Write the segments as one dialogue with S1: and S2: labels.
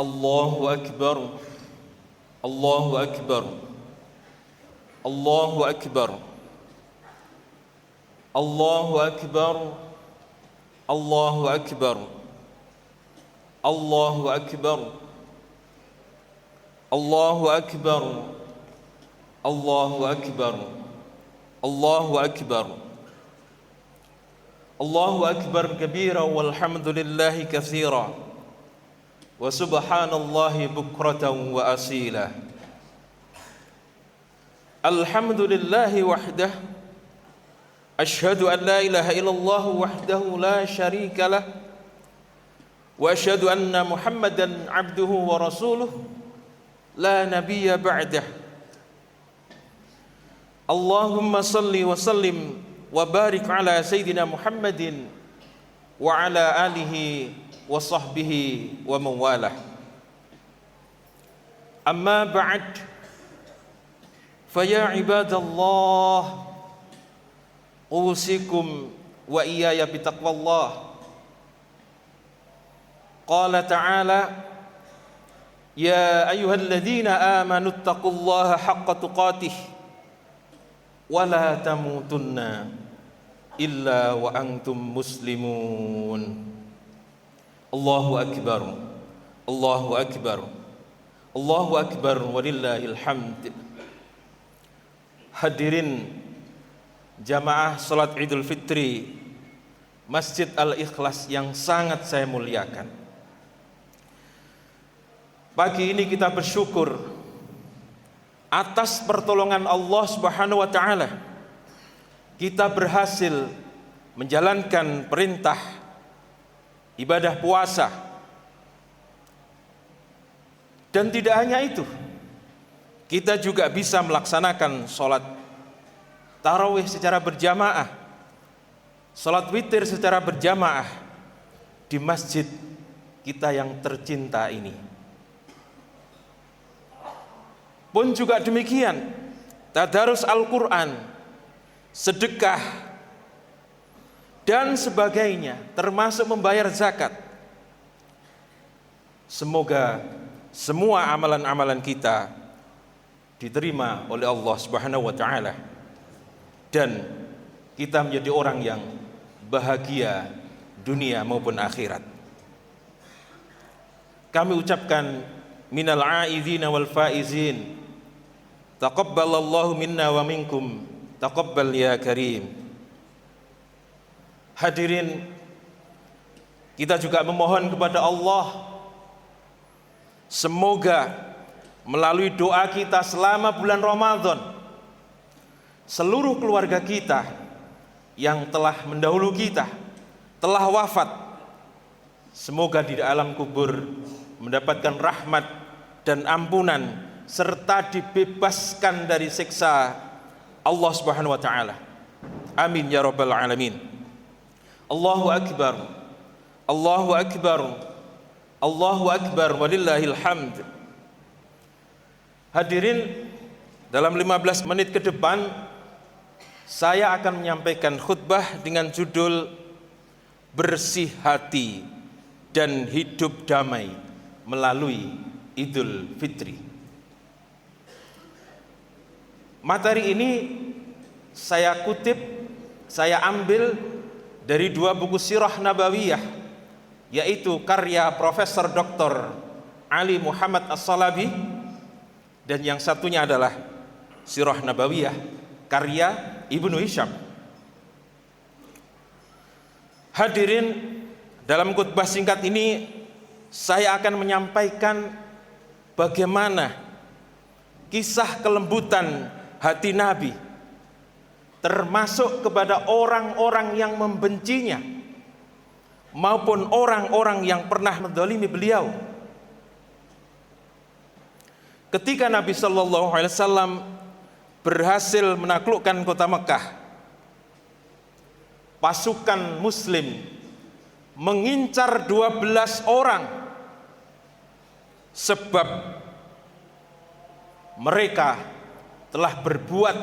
S1: Allahu Akbar, Allahu Akbar, Allahu Akbar, Allahu Akbar, Allahu Akbar, Allahu Akbar, Allahu Akbar, Allahu Akbar, Allahu Akbar, Allahu Akbar kabira walhamdulillahi katsira wa subhanallahi bukratan wa asila. Alhamdulillahi wahdah, ashhadu an la ilaha illallah wahdahu la syarika lah, wa ashhadu anna Muhammadan abduhu wa rasuluh la nabiyya ba'dah. Allahumma salli wa sallim wa barik ala sayyidina Muhammadin wa ala alihi wa sahbihi wa mawalah. Amma ba'd, fa ya ibadallah, usikum wa iyaya bitaqwallah. Qala ta'ala, ya ayyuhalladzina amanu taqullaha haqqa tuqatih wa la tamutunna illa wa antum muslimun. Allahu Akbar, Allahu Akbar, Allahu Akbar walillahil hamd. Hadirin jamaah salat Idul Fitri Masjid Al-Ikhlas yang sangat saya muliakan. Pagi ini kita bersyukur atas pertolongan Allah Subhanahu wa taala. Kita berhasil menjalankan perintah ibadah puasa. Dan tidak hanya itu, kita juga bisa melaksanakan sholat tarawih secara berjamaah, sholat witir secara berjamaah di masjid kita yang tercinta ini. Pun juga demikian, tadarus Al-Quran, sedekah, dan sebagainya, termasuk membayar zakat. Semoga semua amalan-amalan kita diterima oleh Allah Subhanahu wa taala dan kita menjadi orang yang bahagia dunia maupun akhirat. Kami ucapkan minal aizina wal faizin, taqabbalallahu minna wa minkum, taqabbal ya karim. Hadirin, kita juga memohon kepada Allah, semoga melalui doa kita selama bulan Ramadan, seluruh keluarga kita yang telah mendahulu kita, telah wafat, semoga di alam kubur mendapatkan rahmat dan ampunan serta dibebaskan dari siksa Allah Subhanahu wa taala. Amin ya rabbal alamin. Allahu Akbar, Allahu Akbar, Allahu Akbar walillahil hamd. Hadirin, dalam 15 menit ke depan saya akan menyampaikan khutbah dengan judul Bersih Hati dan Hidup Damai melalui Idul Fitri. Materi ini saya kutip, saya ambil dari dua buku sirah nabawiyah, yaitu karya Profesor Dr. Ali Muhammad As-Salabi, dan yang satunya adalah sirah nabawiyah karya Ibnu Hisham. Hadirin, dalam khutbah singkat ini saya akan menyampaikan bagaimana kisah kelembutan hati Nabi, termasuk kepada orang-orang yang membencinya maupun orang-orang yang pernah menzalimi beliau. Ketika Nabi sallallahu alaihi wasallam berhasil menaklukkan kota Mekah, pasukan muslim mengincar 12 orang sebab mereka telah berbuat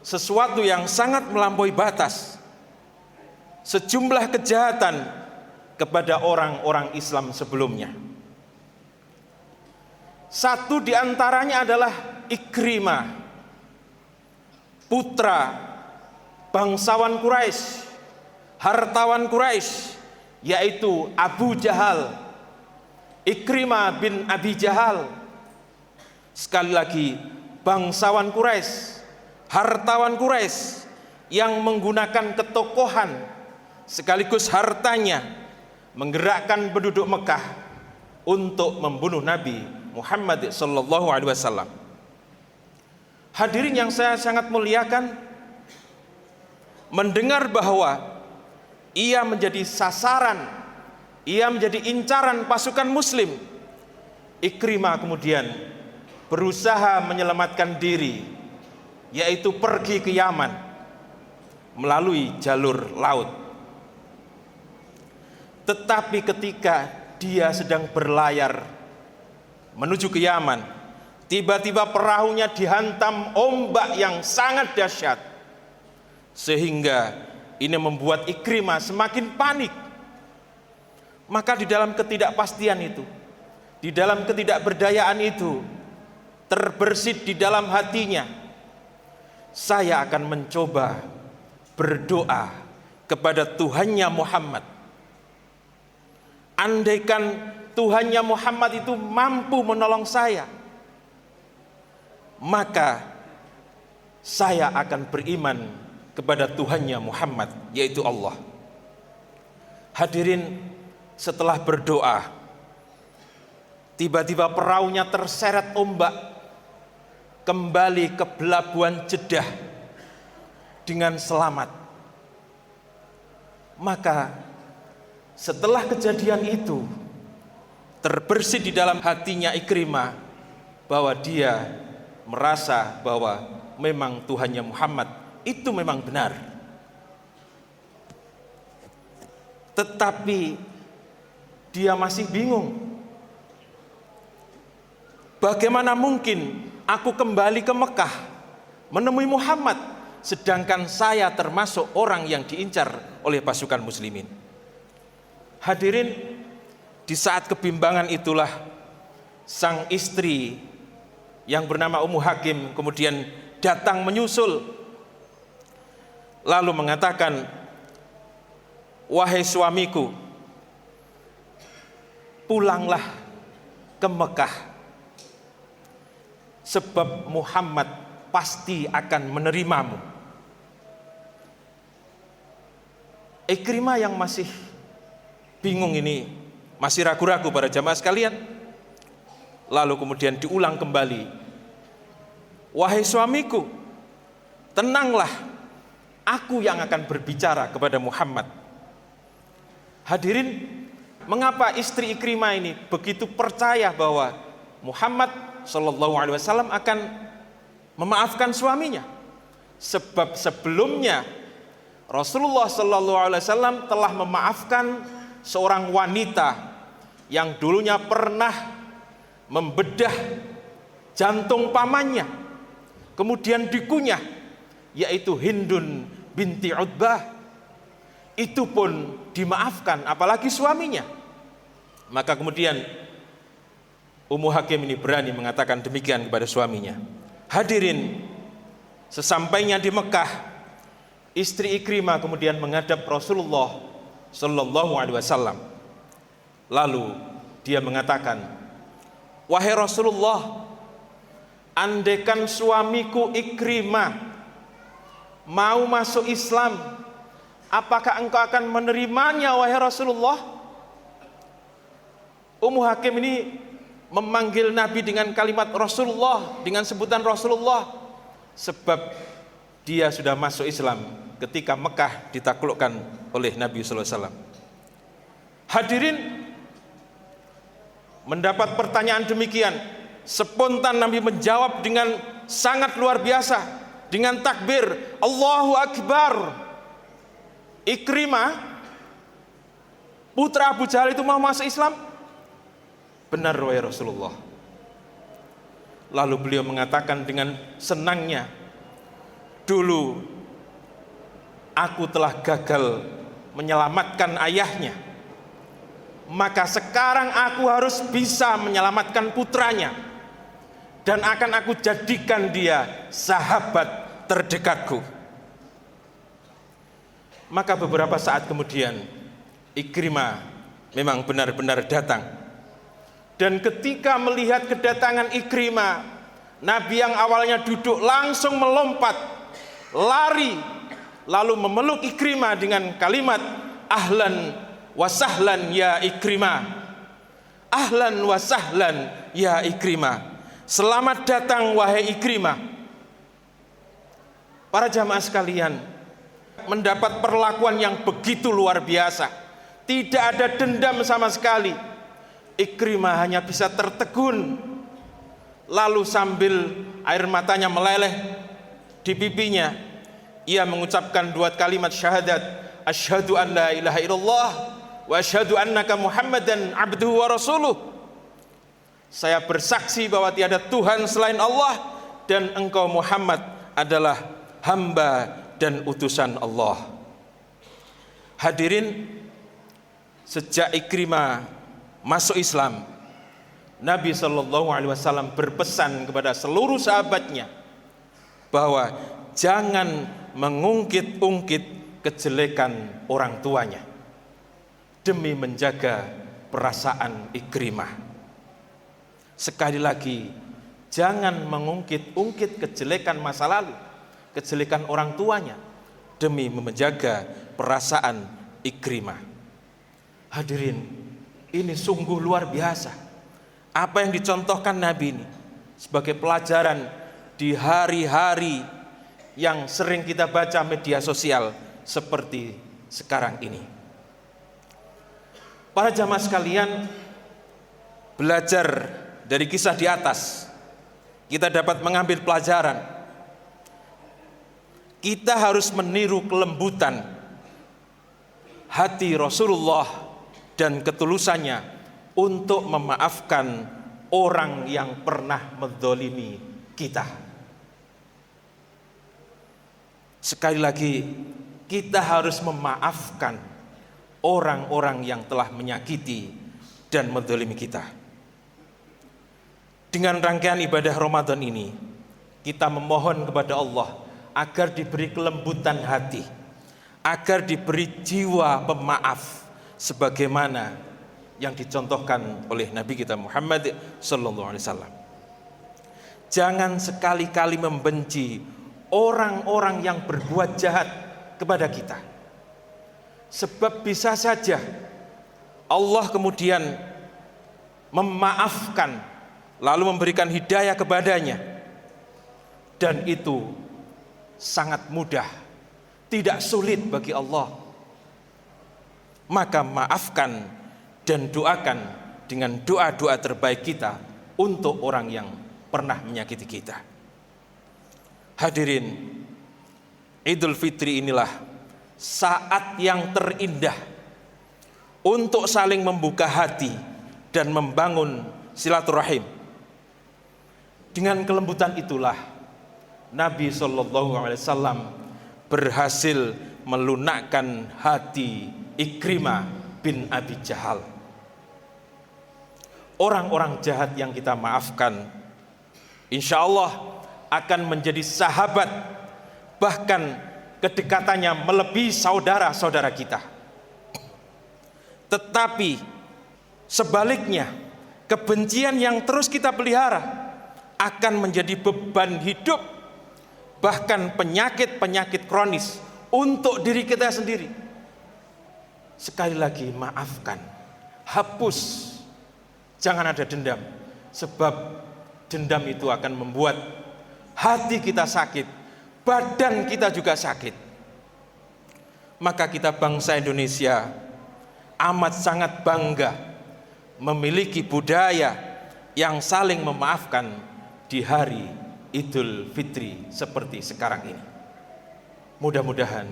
S1: sesuatu yang sangat melampaui batas, sejumlah kejahatan kepada orang-orang Islam sebelumnya. Satu di antaranya adalah Ikrimah, putra bangsawan Quraisy, hartawan Quraisy, yaitu Abu Jahal. Ikrimah bin Abi Jahal, sekali lagi bangsawan Quraisy, hartawan Quraisy yang menggunakan ketokohan sekaligus hartanya menggerakkan penduduk Mekah untuk membunuh Nabi Muhammad sallallahu alaihi wasallam. Hadirin yang saya sangat muliakan, mendengar bahwa ia menjadi sasaran, ia menjadi incaran pasukan muslim, Ikrimah kemudian berusaha menyelamatkan diri, yaitu pergi ke Yaman melalui jalur laut. Tetapi ketika dia sedang berlayar menuju ke Yaman, tiba-tiba perahunya dihantam ombak yang sangat dahsyat, sehingga ini membuat Ikrimah semakin panik. Maka di dalam ketidakpastian itu, di dalam ketidakberdayaan itu, terbersit di dalam hatinya, saya akan mencoba berdoa kepada Tuhannya Muhammad. Andaikan Tuhannya Muhammad itu mampu menolong saya, maka saya akan beriman kepada Tuhannya Muhammad, yaitu Allah. Hadirin, setelah berdoa, tiba-tiba perahunya terseret ombak kembali ke pelabuhan Jeddah dengan selamat. Maka setelah kejadian itu, terbersit di dalam hatinya Ikrimah bahwa dia merasa bahwa memang Tuhannya Muhammad itu memang benar. Tetapi dia masih bingung. Bagaimana mungkin aku kembali ke Mekah menemui Muhammad, sedangkan saya termasuk orang yang diincar oleh pasukan muslimin. Hadirin, di saat kebimbangan itulah sang istri yang bernama Ummu Hakim kemudian datang menyusul, lalu mengatakan, wahai suamiku, pulanglah ke Mekah, sebab Muhammad pasti akan menerimamu. Ikrimah yang masih bingung ini, masih ragu-ragu para jamaah sekalian, lalu kemudian diulang kembali, wahai suamiku, tenanglah, aku yang akan berbicara kepada Muhammad. Hadirin, mengapa istri Ikrimah ini begitu percaya bahwa Muhammad sallallahu alaihi wasallam akan memaafkan suaminya? Sebab sebelumnya Rasulullah sallallahu alaihi wasallam telah memaafkan seorang wanita yang dulunya pernah membedah jantung pamannya, kemudian dikunyah, yaitu Hindun binti Utbah. Itu pun dimaafkan, apalagi suaminya. Maka kemudian Ummu Hakim ini berani mengatakan demikian kepada suaminya. Hadirin, sesampainya di Mekah, istri Ikrimah kemudian menghadap Rasulullah sallallahu alaihi wasallam. Lalu dia mengatakan, wahai Rasulullah, andaikan suamiku Ikrimah mau masuk Islam, apakah engkau akan menerimanya wahai Rasulullah? Ummu Hakim ini memanggil Nabi dengan kalimat Rasulullah, dengan sebutan Rasulullah, sebab dia sudah masuk Islam ketika Mekah ditaklukkan oleh Nabi sallallahu alaihi wasallam. Hadirin, mendapat pertanyaan demikian, spontan Nabi menjawab dengan sangat luar biasa, dengan takbir Allahu Akbar. Ikrimah, putra Abu Jahal itu mau masuk Islam? Benar wahai Rasulullah. Lalu beliau mengatakan dengan senangnya, dulu aku telah gagal menyelamatkan ayahnya, maka sekarang aku harus bisa menyelamatkan putranya. dan akan aku jadikan dia sahabat terdekatku. Maka beberapa saat kemudian Ikrimah memang benar-benar datang. Dan ketika melihat kedatangan Ikrimah, Nabi yang awalnya duduk langsung melompat, lari, lalu memeluk Ikrimah dengan kalimat ahlan wa sahlan ya Ikrimah. Ahlan wa sahlan ya Ikrimah. Selamat datang wahai Ikrimah. Para jamaah sekalian, mendapat perlakuan yang begitu luar biasa. Tidak ada dendam sama sekali. Ikrimah hanya bisa tertegun, lalu sambil air matanya meleleh di pipinya, ia mengucapkan dua kalimat syahadat, asyhadu an la ilaha illallah wa asyhadu annaka Muhammadan abduhu wa rasuluh. Saya bersaksi bahwa tiada Tuhan selain Allah dan engkau Muhammad adalah hamba dan utusan Allah. Hadirin, sejak Ikrimah masuk Islam, Nabi SAW berpesan kepada seluruh sahabatnya bahwa jangan mengungkit-ungkit kejelekan orang tuanya demi menjaga perasaan Ikrimah. Sekali lagi, jangan mengungkit-ungkit kejelekan masa lalu, kejelekan orang tuanya demi menjaga perasaan Ikrimah. Hadirin, ini sungguh luar biasa. Apa yang dicontohkan Nabi ini sebagai pelajaran di hari-hari yang sering kita baca media sosial seperti sekarang ini. Para jamaah sekalian, belajar dari kisah di atas, kita dapat mengambil pelajaran. Kita harus meniru kelembutan hati Rasulullah dan ketulusannya untuk memaafkan orang yang pernah menzalimi kita. Sekali lagi, kita harus memaafkan orang-orang yang telah menyakiti dan menzalimi kita. Dengan rangkaian ibadah Ramadan ini, kita memohon kepada Allah agar diberi kelembutan hati, agar diberi jiwa pemaaf sebagaimana yang dicontohkan oleh Nabi kita Muhammad sallallahu alaihi wasallam. Jangan sekali-kali membenci orang-orang yang berbuat jahat kepada kita. Sebab bisa saja Allah kemudian memaafkan lalu memberikan hidayah kepadanya, dan itu sangat mudah, tidak sulit bagi Allah. Maka maafkan dan doakan dengan doa-doa terbaik kita untuk orang yang pernah menyakiti kita. Hadirin, Idul Fitri inilah saat yang terindah untuk saling membuka hati dan membangun silaturahim. Dengan kelembutan itulah Nabi SAW berhasil melunakkan hati Ikrimah bin Abi Jahal. Orang-orang jahat yang kita maafkan, insya Allah akan menjadi sahabat, bahkan kedekatannya melebihi saudara-saudara kita. Tetapi sebaliknya, kebencian yang terus kita pelihara akan menjadi beban hidup, bahkan penyakit-penyakit kronis untuk diri kita sendiri. Sekali lagi, maafkan, hapus, jangan ada dendam, sebab dendam itu akan membuat hati kita sakit, badan kita juga sakit. Maka kita bangsa Indonesia amat sangat bangga memiliki budaya yang saling memaafkan di hari Idul Fitri seperti sekarang ini. Mudah-mudahan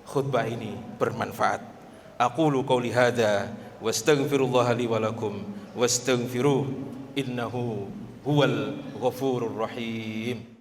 S1: khutbah ini bermanfaat. Aqulu qouli hadza wastaghfirullah li wa lakum wastaghfiruh innahu huwal ghafurur rahim.